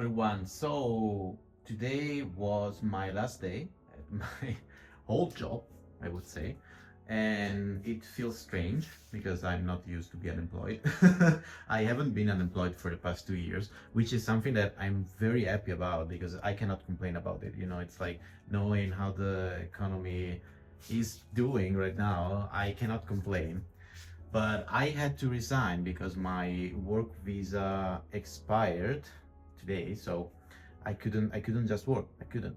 everyone. So today was my last day at my whole job, I would say, and it feels strange because I'm not used to be unemployed. I haven't been unemployed for the past 2 years, which is something that I'm very happy about because I cannot complain about it. It's like knowing how the economy is doing right now, I cannot complain. But I had to resign because my work visa expired today, so I couldn't just work. I couldn't.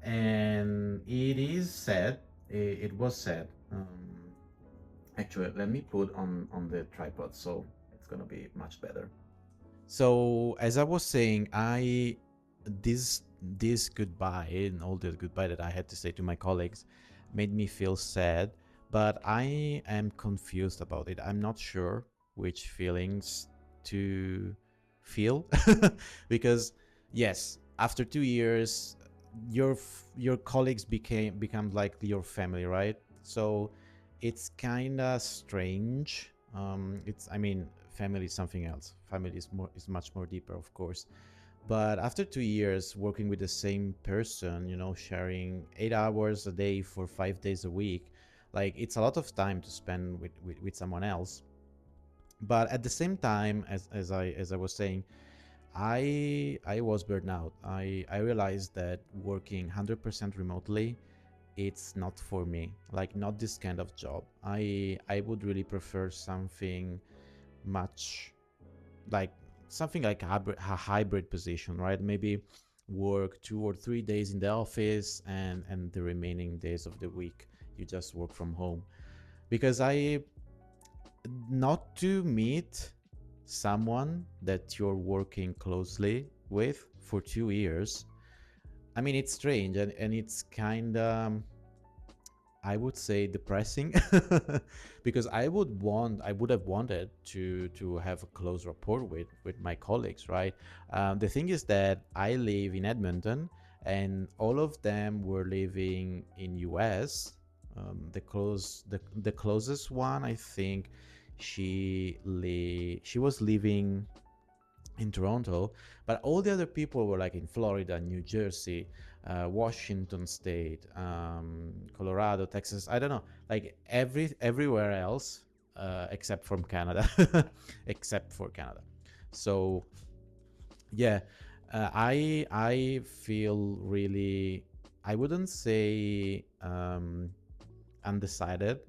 And it is sad. It was sad. Actually, let me put on the tripod so it's gonna be much better. So as I was saying, I this goodbye and all the goodbye that I had to say to my colleagues made me feel sad, but I am confused about it. I'm not sure which feelings to feel because yes, after 2 years, your colleagues become like your family, right? So it's kind of strange. It's I mean, family is something else. Family is much more deeper, of course. But after 2 years working with the same person, sharing 8 hours a day for 5 days a week, like it's a lot of time to spend with someone else. But at the same time, as I was saying, I was burned out. I realized that working 100% remotely, it's not for me. Like not this kind of job. I would really prefer something much like something like a hybrid position, right? Maybe work 2 or 3 days in the office and the remaining days of the week you just work from home. Because I not to meet someone that you're working closely with for 2 years. I mean, it's strange and it's kind of, I would say, depressing because I would have wanted to have a close rapport with my colleagues, right? The thing is that I live in Edmonton, and all of them were living in US. The closest one, I think, she was living in Toronto, but all the other people were like in Florida, New Jersey, Washington State, Colorado, Texas. I don't know, like everywhere else except from Canada, except for Canada. So yeah, I feel really. I wouldn't say undecided.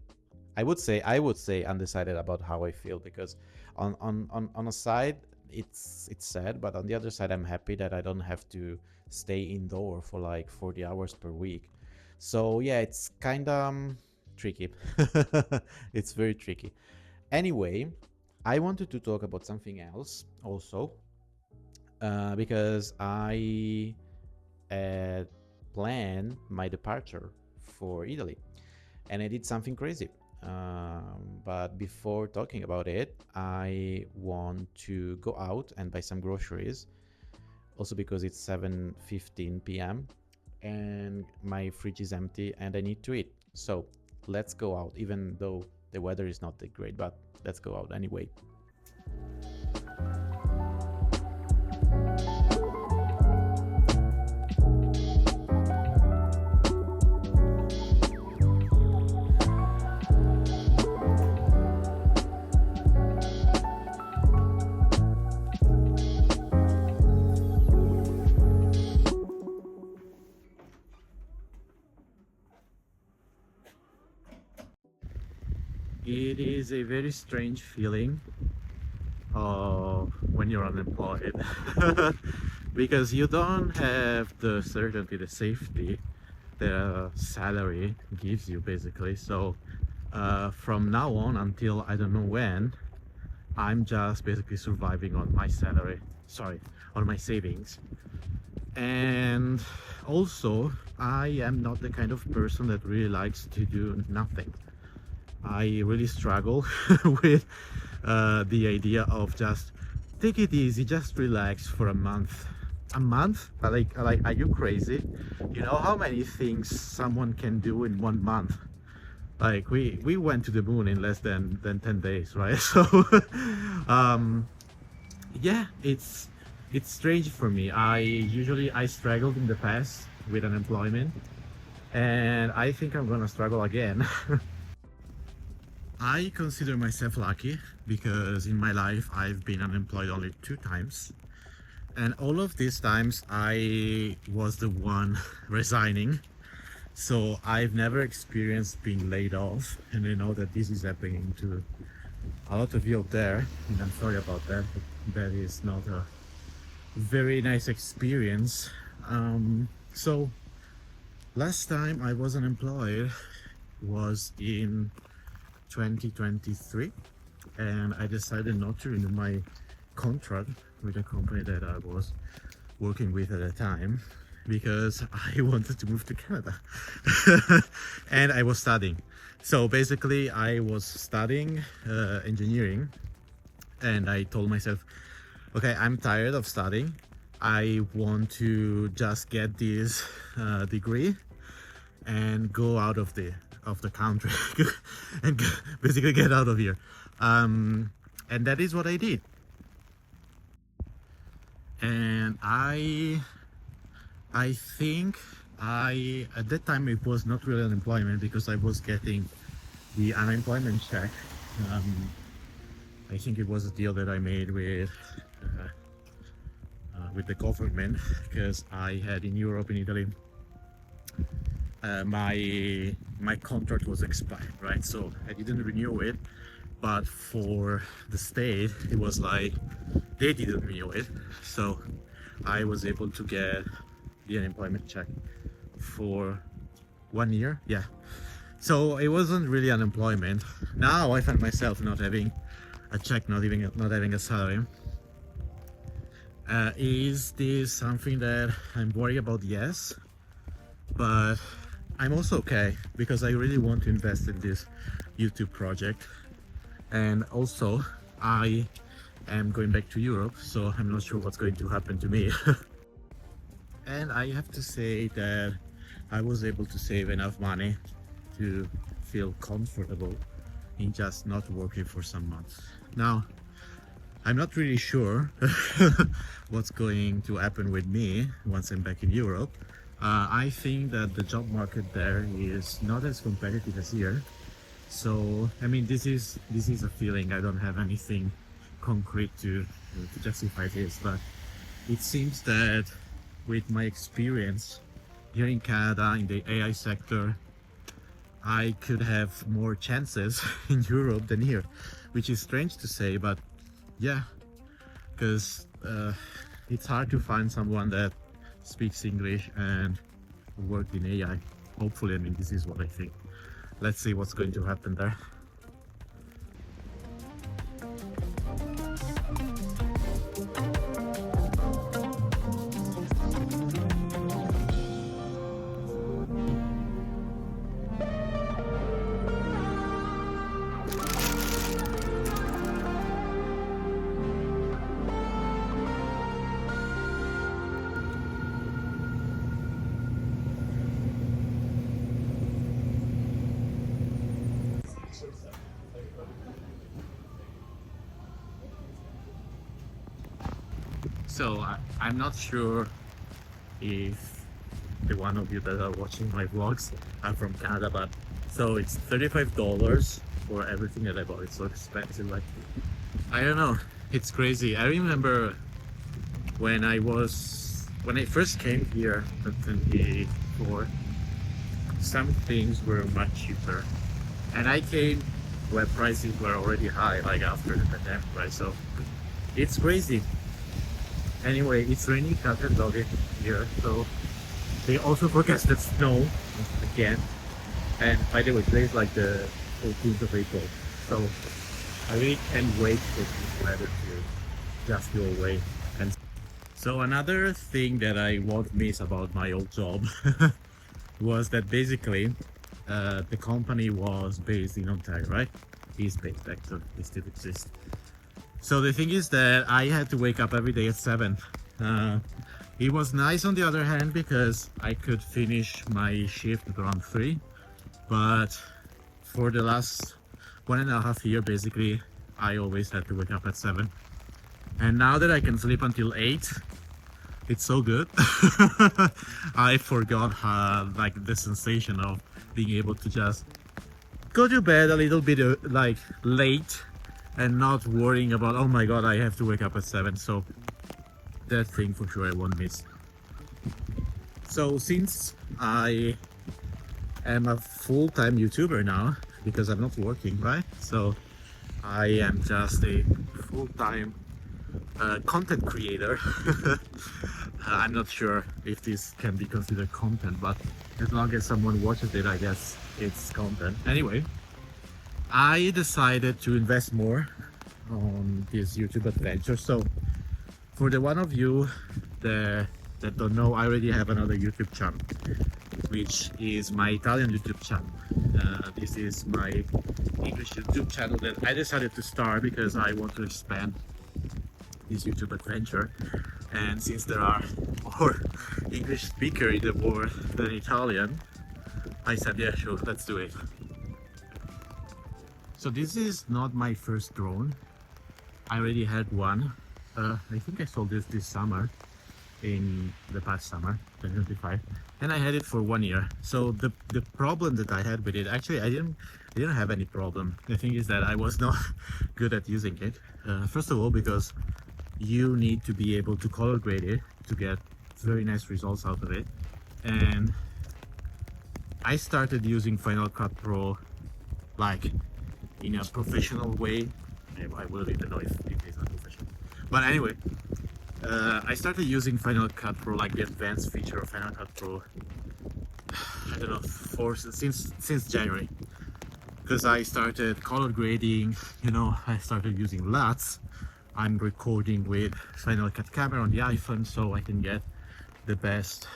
I would say undecided about how I feel because on a side it's sad, but on the other side I'm happy that I don't have to stay indoor for like 40 hours per week. So yeah, it's kind of tricky. It's very tricky. Anyway, I wanted to talk about something else also because I had planned my departure for Italy and I did something crazy. But before talking about it, I want to go out and buy some groceries. Also because it's 7:15 p.m. and my fridge is empty and I need to eat. So let's go out, even though the weather is not that great, but let's go out anyway. It is a very strange feeling when you're unemployed because you don't have the certainty, the safety the salary gives you basically. So from now on until I don't know when, I'm just basically surviving on my salary, sorry, on my savings. And also, I am not the kind of person that really likes to do nothing. I really struggle with the idea of just take it easy, just relax for a month. A month? Like, are you crazy? You know how many things someone can do in 1 month? Like we went to the moon in less than 10 days, right? So yeah, it's strange for me. I struggled in the past with unemployment, and I think I'm gonna struggle again. I consider myself lucky because in my life I've been unemployed only 2 times, and all of these times I was the one resigning. So I've never experienced being laid off, and I know that this is happening to a lot of you out there, and I'm sorry about that, but that is not a very nice experience. So last time I was unemployed was in 2023, and I decided not to renew my contract with the company that I was working with at the time because I wanted to move to Canada. And I was studying. So basically I was studying engineering, and I told myself, okay, I'm tired of studying. I want to just get this degree and go out of the country and basically get out of here. And that is what I did. And I think at that time it was not really unemployment because I was getting the unemployment check. I think it was a deal that I made with the government, because I had in Europe, in Italy, my contract was expired, right? So I didn't renew it, but for the state it was like they didn't renew it, so I was able to get the unemployment check for 1 year. Yeah, so it wasn't really unemployment. Now I find myself not having a check, not having a salary. Is this something that I'm worried about? Yes, but I'm also okay because I really want to invest in this YouTube project, and also I am going back to Europe, so I'm not sure what's going to happen to me. And I have to say that I was able to save enough money to feel comfortable in just not working for some months. Now, I'm not really sure what's going to happen with me once I'm back in Europe. I think that the job market there is not as competitive as here. So, I mean, this is a feeling. I don't have anything concrete to justify this, but it seems that with my experience here in Canada in the AI sector, I could have more chances in Europe than here, which is strange to say, but yeah, because it's hard to find someone that speaks English and work in AI. Hopefully, I mean, this is what I think. Let's see what's going to happen there. So I'm not sure if the one of you that are watching my vlogs are from Canada, but so it's $35 for everything that I bought. It's so expensive. Like, I don't know, it's crazy. I remember when I first came here in 2024, some things were much cheaper, and I came where prices were already high, like after the pandemic, right? So it's crazy. Anyway, it's raining cat and dog here, so they also forecasted snow again. And by the way, today is like the 14th of April, so I really can't wait for this weather to just go away. And so another thing that I won't miss about my old job was that basically the company was based in Ontario, right? Is based, actually, it still exists. So the thing is that I had to wake up every day at 7. It was nice on the other hand because I could finish my shift at around 3, but for the last 1.5 years basically I always had to wake up at 7. And now that I can sleep until 8, it's so good. I forgot like the sensation of being able to just go to bed a little bit like late and not worrying about, oh my god, I have to wake up at 7. So that thing for sure I won't miss. So since I am a full-time YouTuber now, because I'm not working, right? So I am just a full-time content creator. I'm not sure if this can be considered content, but as long as someone watches it, I guess it's content. Anyway, I decided to invest more on this YouTube adventure. So for the one of you that don't know, I already have another YouTube channel, which is my Italian YouTube channel. This is my English YouTube channel that I decided to start because I want to expand this YouTube adventure. And since there are more English speakers in the world than Italian, I said, yeah, sure, let's do it. So this is not my first drone. I already had one. I think I sold this summer, in the past summer, 2025, and I had it for 1 year. So the problem that I had with it, actually I didn't have any problem. The thing is that I was not good at using it. First of all, because you need to be able to color grade it to get very nice results out of it. And I started using Final Cut Pro like in a professional way. I will even know if it is not professional. But anyway, I started using Final Cut Pro, like the advanced feature of Final Cut Pro, I don't know, since January. Because I started color grading, you know, I started using LUTs. I'm recording with Final Cut camera on the iPhone so I can get the best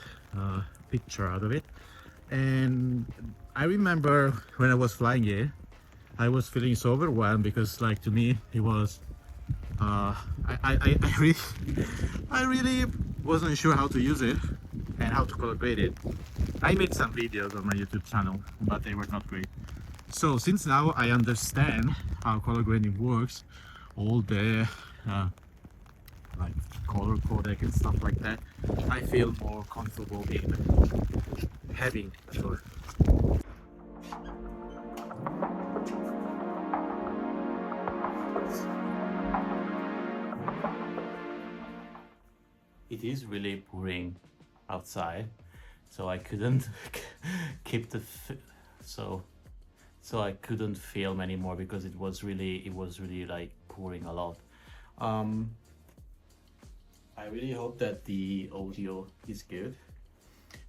picture out of it. And I remember when I was flying it, I was feeling so overwhelmed because, like, to me it was I really wasn't sure how to use it and how to color grade it. I made some videos on my YouTube channel, but they were not great. So since now I understand how color grading works, all the like color codec and stuff like that, I feel more comfortable in having a drone. It is really pouring outside, so I couldn't keep the so I couldn't film anymore because it was really like pouring a lot. I really hope that the audio is good.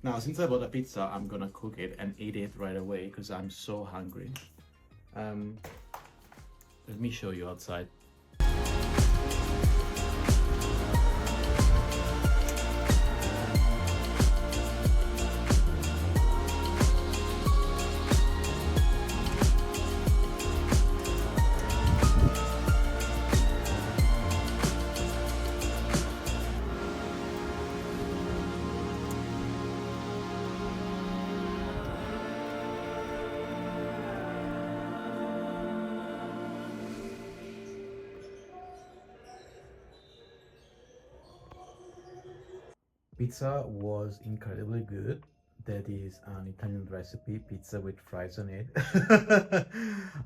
Now, since I bought a pizza, I'm gonna cook it and eat it right away because I'm so hungry. Let me show you outside. Pizza was incredibly good. That is an Italian recipe, pizza with fries on it.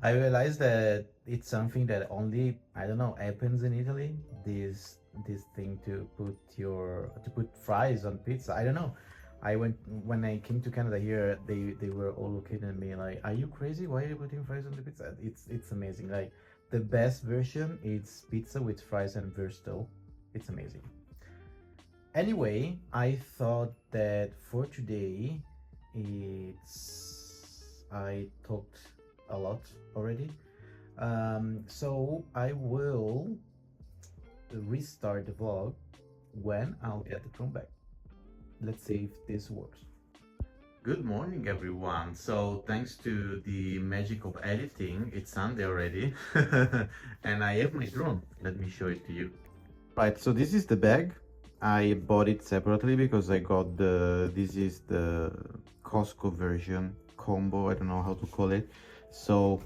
I realized that it's something that only, I don't know, happens in Italy. This thing to put fries on pizza. I don't know. When I came to Canada here, they were all looking at me like, "Are you crazy? Why are you putting fries on the pizza?" It's amazing. Like the best version is pizza with fries and würstel. It's amazing. Anyway, I thought that for today, I talked a lot already. So I will restart the vlog when I'll get the drone back. Let's see if this works. Good morning, everyone. So thanks to the magic of editing, it's Sunday already. And I have my drone. Let me show it to you. Right, so this is the bag. I bought it separately because I got this is the Costco version combo, I don't know how to call it. So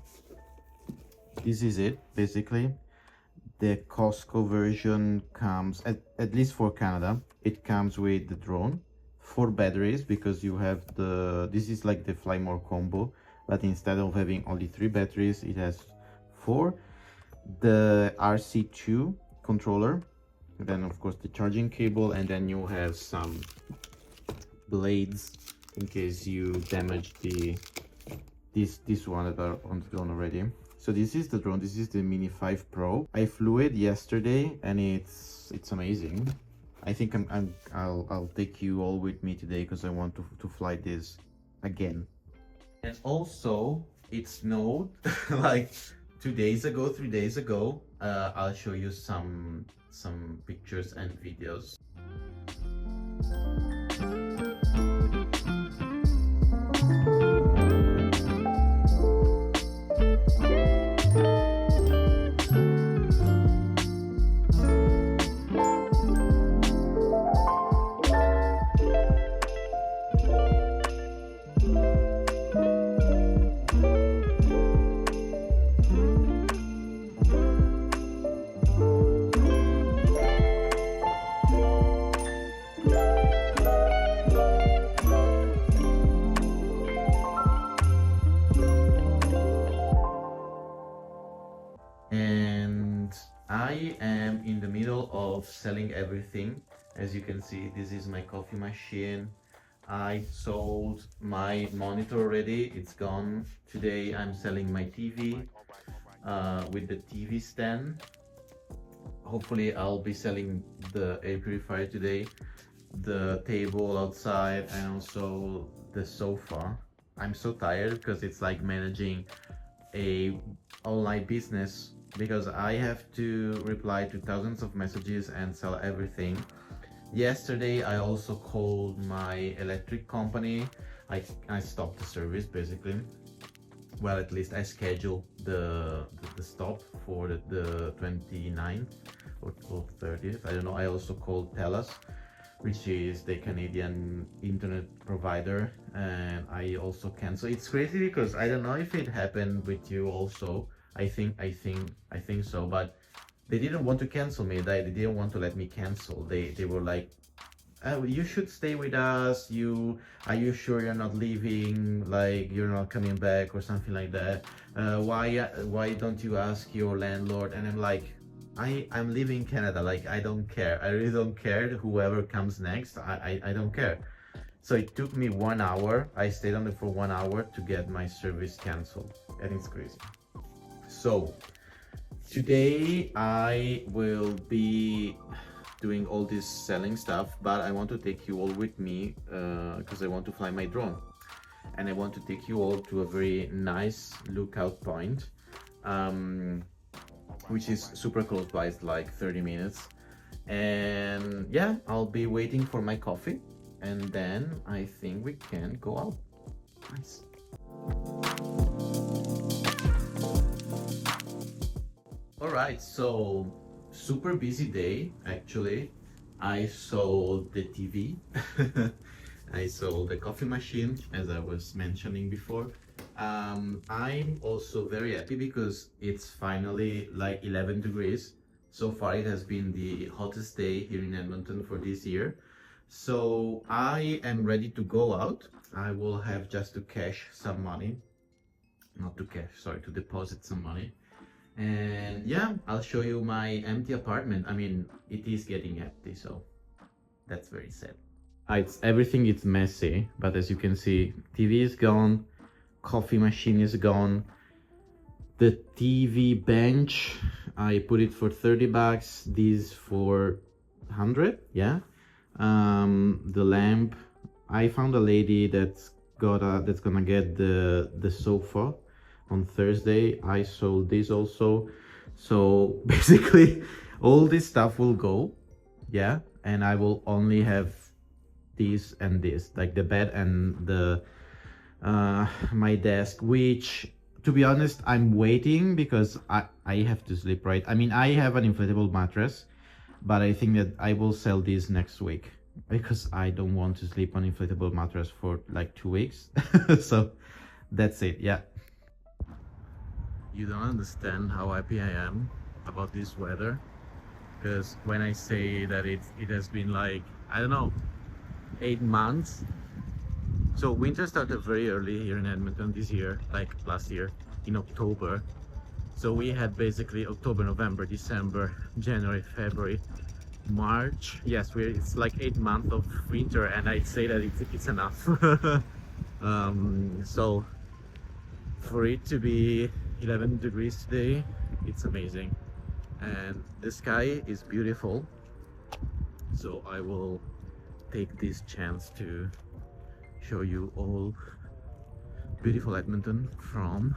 this is it basically. The Costco version comes, at least for Canada, it comes with the drone, 4 batteries, because you have this is like the Fly More combo, but instead of having only 3 batteries, it has 4. The RC2 controller, then of course the charging cable, and then you have some blades in case you damage this one that are on the drone already. So this is the drone. This is the Mini 5 Pro. I flew it yesterday and it's amazing. I think I'll take you all with me today because I want to fly this again. And also it snowed like 2 days ago, 3 days ago. I'll show you some pictures and videos. And I am in the middle of selling everything. As you can see, this is my coffee machine. I sold my monitor already, it's gone. Today I'm selling my TV with the TV stand. Hopefully I'll be selling the air purifier today, the table outside, and also the sofa. I'm so tired because it's like managing a online business, because I have to reply to thousands of messages and sell everything. Yesterday I also called my electric company. I stopped the service basically. Well, at least I scheduled the stop for the 29th or 30th. I don't know. I also called TELUS, which is the Canadian internet provider, and I also canceled. It's crazy because I don't know if it happened with you also. I think so, but they didn't want to cancel me. They didn't want to let me cancel. They were like, you should stay with us. Are you sure you're not leaving? Like you're not coming back or something like that? Why don't you ask your landlord? And I'm like, I'm leaving Canada. Like I don't care. I really don't care. Whoever comes next, I don't care. So it took me 1 hour. I stayed on it for 1 hour to get my service canceled, and it's crazy. So today I will be doing all this selling stuff, but I want to take you all with me because I want to fly my drone, and I want to take you all to a very nice lookout point, which is super close by. It's like 30 minutes, and yeah, I'll be waiting for my coffee, and then I think we can go out. Nice. All right, so super busy day actually. I sold the TV. I sold the coffee machine, as I was mentioning before. I'm also very happy because it's finally like 11 degrees. So far it has been the hottest day here in Edmonton for this year. So I am ready to go out. I will have just to cash some money. Not to cash, sorry, to deposit some money. And yeah, I'll show you my empty apartment. I mean, it is getting empty, so that's very sad. Everything is messy, but as you can see, TV is gone, coffee machine is gone. The TV bench, I put it for 30 bucks, this for 100, yeah. The lamp, I found a lady that's gonna get the sofa on Thursday. I sold this also. So basically all this stuff will go, yeah, and I will only have this and this, like the bed and the my desk, which to be honest I'm waiting because I have to sleep, right? I mean, I have an inflatable mattress, but I think that I will sell this next week because I don't want to sleep on inflatable mattress for like 2 weeks. So that's it, yeah. You don't understand how happy I am about this weather, because when I say that it has been like, I don't know, 8 months. So winter started very early here in Edmonton this year, like last year in October. So we had basically October, November, December, January, February, March. Yes, it's like 8 months of winter, and I'd say that it's enough. So for it to be 11 degrees today, it's amazing, and the sky is beautiful. So I will take this chance to show you all beautiful Edmonton from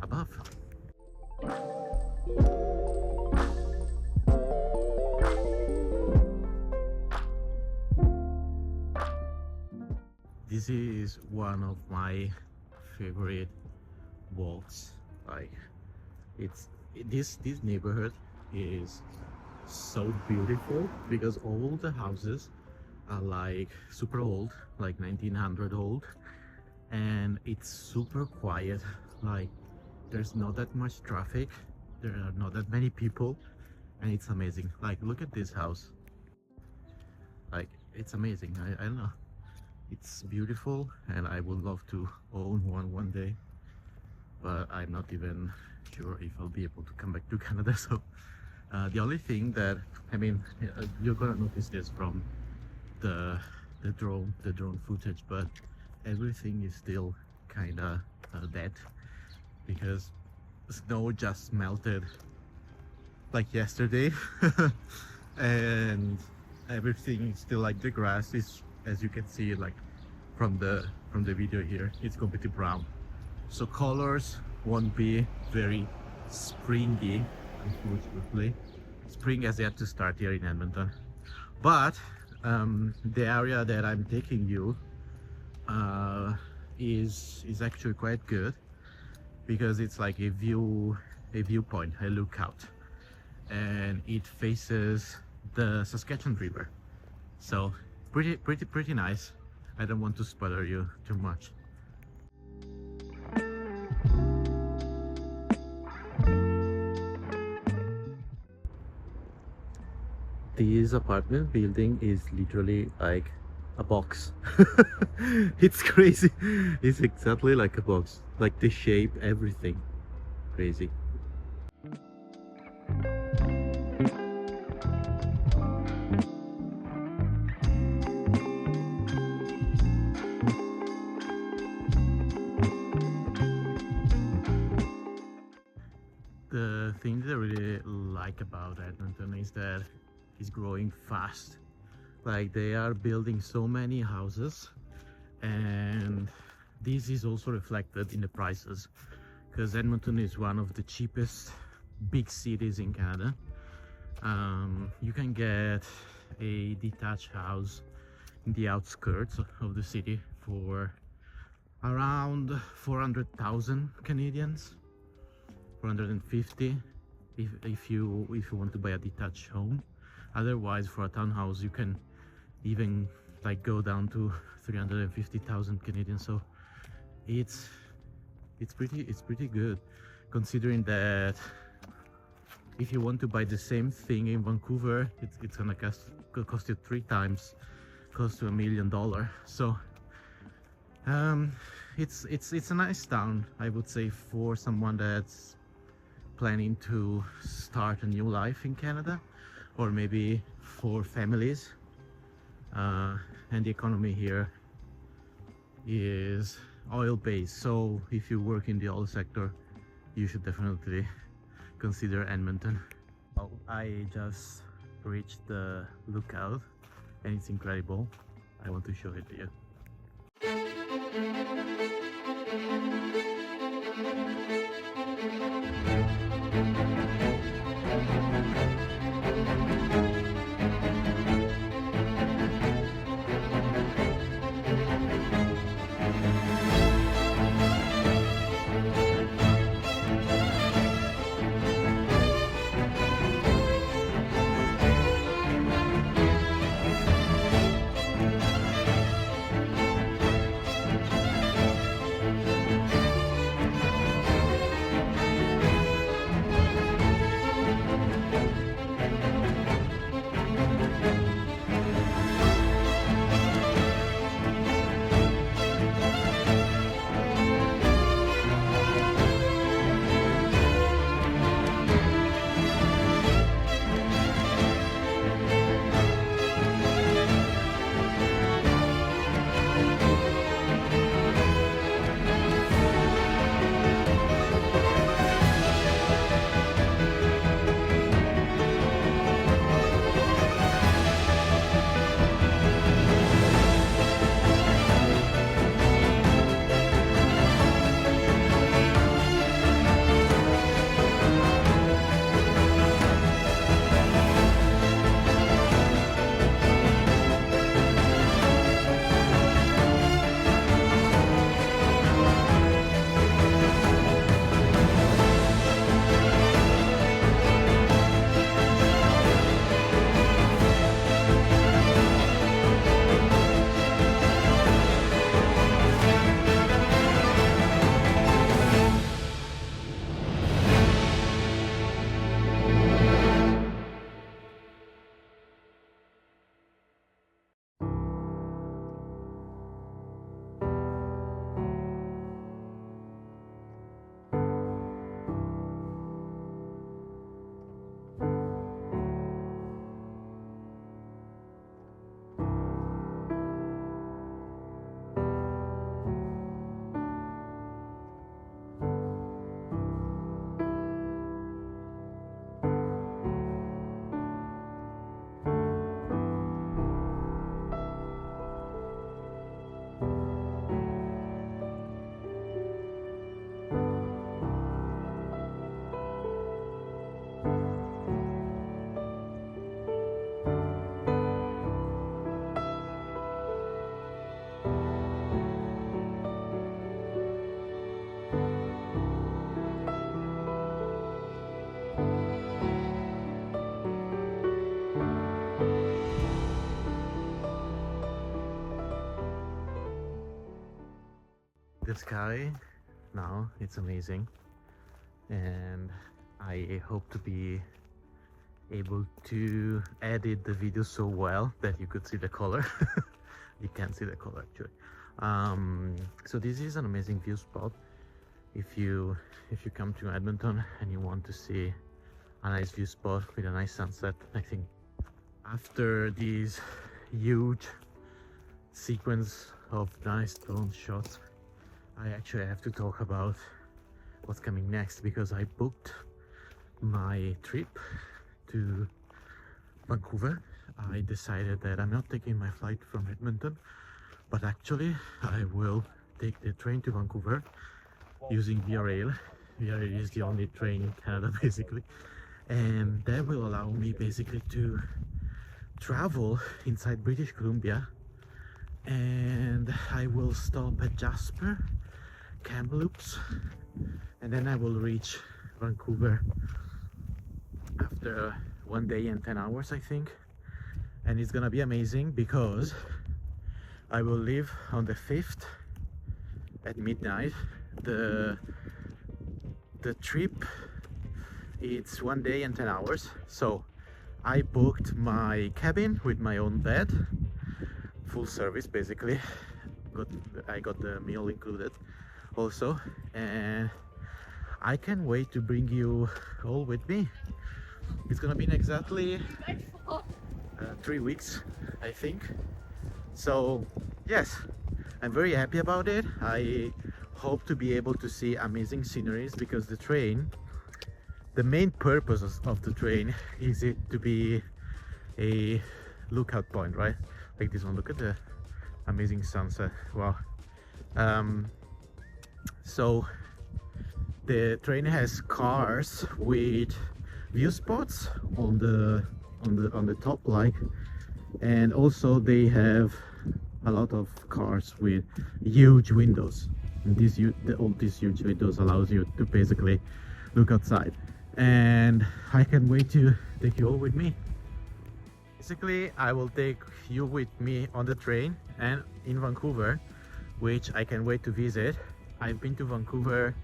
above. This is one of my favorite walks. Like, this neighborhood is so beautiful because all the houses are like super old, like 1900 old, and it's super quiet. Like, there's not that much traffic, there are not that many people, and it's amazing. Like, look at this house. Like, it's amazing. I don't know, it's beautiful, and I would love to own one day, but I'm not even sure if I'll be able to come back to Canada. So the only thing that, I mean, you're gonna notice this from the drone footage, but everything is still kind of dead because snow just melted like yesterday. And everything is still, like, the grass is, as you can see, like from the video here, it's completely brown, so colors won't be very springy, unfortunately. Spring has yet to start here in Edmonton, but the area that I'm taking you is actually quite good because it's like a viewpoint, a lookout, and it faces the Saskatchewan River. So pretty nice. I don't want to spoil you too much. This apartment building is literally like a box. It's crazy. It's exactly like a box, like the shape, everything crazy. The thing that I really like about Edmonton is that it's growing fast. Like, they are building so many houses, and this is also reflected in the prices, because Edmonton is one of the cheapest big cities in Canada. You can get a detached house in the outskirts of the city for around 400,000 Canadians, 450 if you want to buy a detached home. Otherwise, for a townhouse, you can even like go down to 350,000 Canadian. So it's pretty good, considering that if you want to buy the same thing in Vancouver, it's gonna cost you 3 times, close to $1 million. So it's a nice town, I would say, for someone that's planning to start a new life in Canada, or maybe for families. And the economy here is oil-based, so if you work in the oil sector, you should definitely consider Edmonton. Oh, I just reached the lookout, and it's incredible. I want to show it to you. the sky now. It's amazing, and I hope to be able to edit the video so well that you could see the color. You can't see the color actually. So this is an amazing view spot. If you come to Edmonton and you want to see a nice view spot with a nice sunset, I think after this huge sequence of nice drone shots, I actually have to talk about what's coming next, because I booked my trip to Vancouver. I decided that I'm not taking my flight from Edmonton, but actually I will take the train to Vancouver using Via Rail. Via Rail is the only train in Canada basically, and that will allow me basically to travel inside British Columbia, and I will stop at Jasper, Kamloops, and then I will reach Vancouver after 1 day and 10 hours I think. And it's gonna be amazing because I will leave on the 5th at midnight. The trip, it's 1 day and 10 hours, so I booked my cabin with my own bed, full service basically. I got the meal included also, and I can't wait to bring you all with me. It's gonna be in exactly 3 weeks I think. So yes, I'm very happy about it. I hope to be able to see amazing sceneries, because the main purpose of the train is it to be a lookout point, right? Like this one, look at the amazing sunset. Wow. So the train has cars with view spots on the top, like, and also they have a lot of cars with huge windows, and all these huge windows allows you to basically look outside. And I can't wait to take you all with me. Basically I will take you with me on the train and in Vancouver, which I can't wait to visit. I've been to Vancouver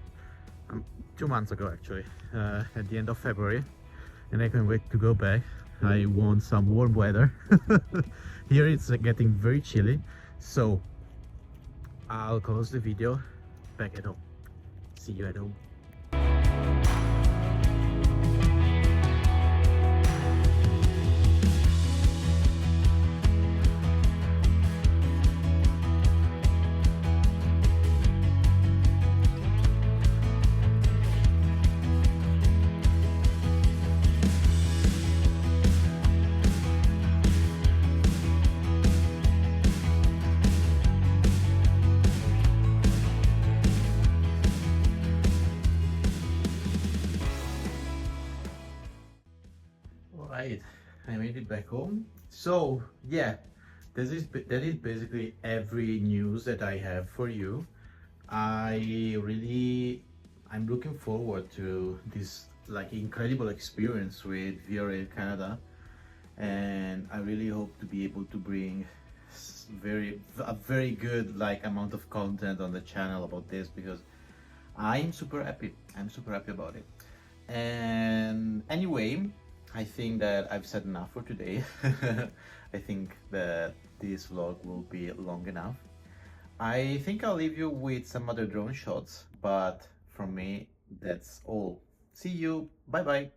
2 months ago actually, at the end of February, and I can't wait to go back. I want some warm weather. Here it's getting very chilly, so I'll close the video back at home. See you at home. Right, I made it back home. So yeah, that is basically every news that I have for you. I'm looking forward to this like incredible experience with Via Rail Canada, and I really hope to be able to bring a very good like amount of content on the channel about this, because I'm super happy about it. And anyway, I think that I've said enough for today. I think that this vlog will be long enough. I think I'll leave you with some other drone shots, but from me, that's all. See you. Bye bye.